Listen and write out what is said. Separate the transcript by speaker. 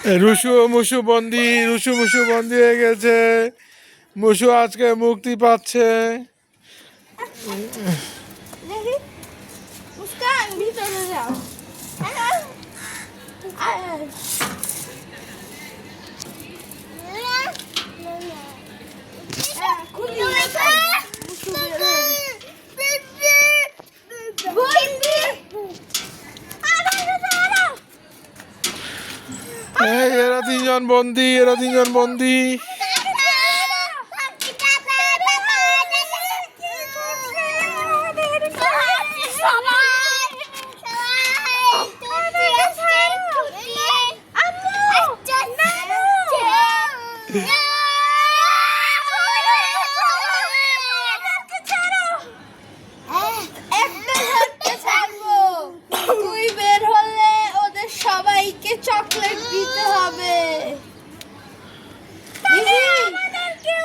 Speaker 1: রুশু মুসু বন্দি, রুশু মুসু বন্দি হয়ে গেছে। মুসু আজকে মুক্তি পাচ্ছে।
Speaker 2: দেখি মুস্কান ভিতরে যাও।
Speaker 1: এরা তিনজন বন্দি, এরা তিনজন বন্দি।
Speaker 2: তুই বের হলে ওদের সবাইকে চকলেট দিতে হবে।